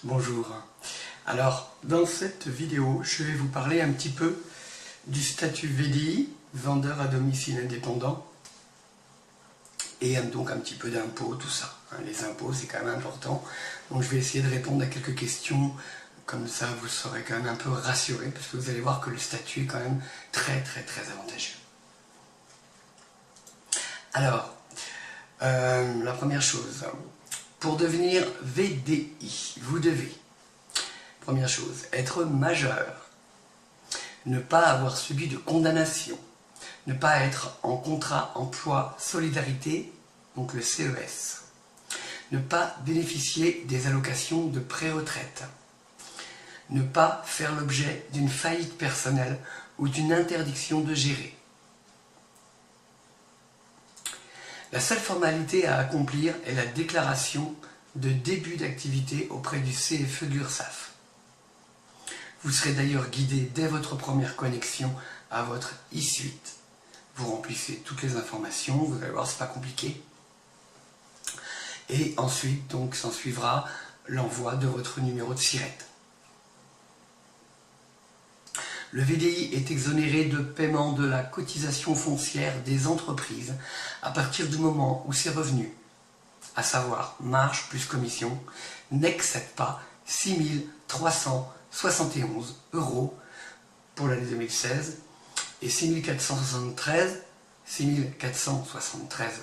Bonjour. Alors, dans cette vidéo, je vais vous parler un petit peu du statut VDI, vendeur à domicile indépendant, et donc un petit peu d'impôts, tout ça. Les impôts, c'est quand même important. Donc je vais essayer de répondre à quelques questions, comme ça vous serez quand même un peu rassuré, parce que vous allez voir que le statut est quand même très avantageux. Alors, la première chose, pour devenir VDI, vous devez, première chose, être majeur, ne pas avoir subi de condamnation, ne pas être en contrat emploi solidarité, donc le CES, ne pas bénéficier des allocations de pré-retraite, ne pas faire l'objet d'une faillite personnelle ou d'une interdiction de gérer. La seule formalité à accomplir est la déclaration de début d'activité auprès du CFE de l'URSSAF. Vous serez d'ailleurs guidé dès votre première connexion à votre e-suite. Vous remplissez toutes les informations, vous allez voir, c'est pas compliqué. Et ensuite, donc, s'en suivra l'envoi de votre numéro de SIRET. Le VDI est exonéré de paiement de la cotisation foncière des entreprises à partir du moment où ses revenus, à savoir marge plus commission, n'excèdent pas 6 371 € pour l'année 2016 et 6 473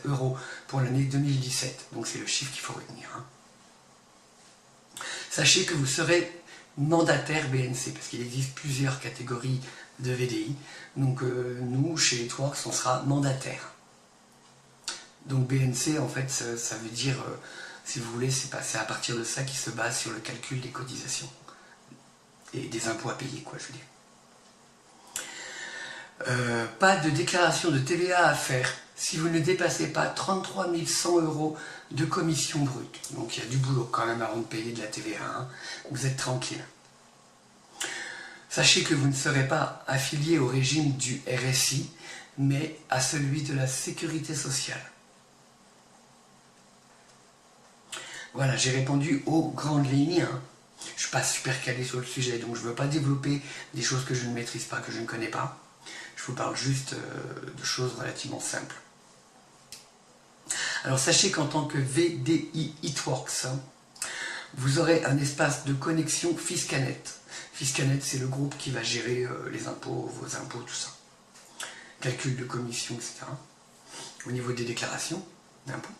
€ pour l'année 2017. Donc c'est le chiffre qu'il faut retenir. Sachez que vous serez mandataire BNC, parce qu'il existe plusieurs catégories de VDI. Donc nous, chez Networks, on sera mandataire. Donc BNC, en fait, ça veut dire, si vous voulez, c'est à partir de ça qui se base sur le calcul des cotisations et des impôts à payer, quoi, je veux dire. Pas de déclaration de TVA à faire si vous ne dépassez pas 33 100 € de commission brute. Donc il y a du boulot quand même avant de payer de la TVA, vous êtes tranquille. Sachez que vous ne serez pas affilié au régime du RSI, mais à celui de la sécurité sociale. Voilà, j'ai répondu aux grandes lignes. Je ne suis pas super calé sur le sujet, donc je ne veux pas développer des choses que je ne maîtrise pas, que je ne connais pas. Je vous parle juste de choses relativement simples. Alors sachez qu'en tant que VDI Networks, vous aurez un espace de connexion Fiscanet. Fiscanet, c'est le groupe qui va gérer les impôts, vos impôts, tout ça. Calcul de commission, etc. Au niveau des déclarations d'impôts.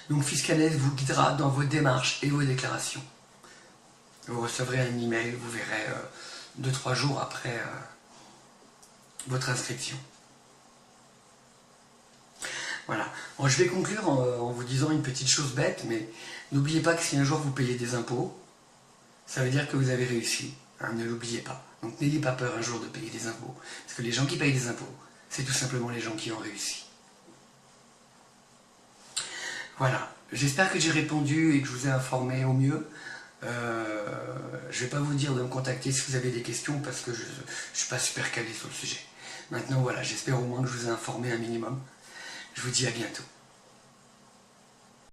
Donc Fiscanet vous guidera dans vos démarches et vos déclarations. Vous recevrez un email, vous verrez 2-3 jours après votre inscription. Voilà. Bon, je vais conclure en vous disant une petite chose bête, mais n'oubliez pas que si un jour vous payez des impôts, ça veut dire que vous avez réussi. Ne l'oubliez pas. Donc n'ayez pas peur un jour de payer des impôts. Parce que les gens qui payent des impôts, c'est tout simplement les gens qui ont réussi. Voilà. J'espère que j'ai répondu et que je vous ai informé au mieux. Je ne vais pas vous dire de me contacter si vous avez des questions parce que je ne suis pas super calé sur le sujet. Maintenant voilà, j'espère au moins que je vous ai informé un minimum. Je vous dis à bientôt.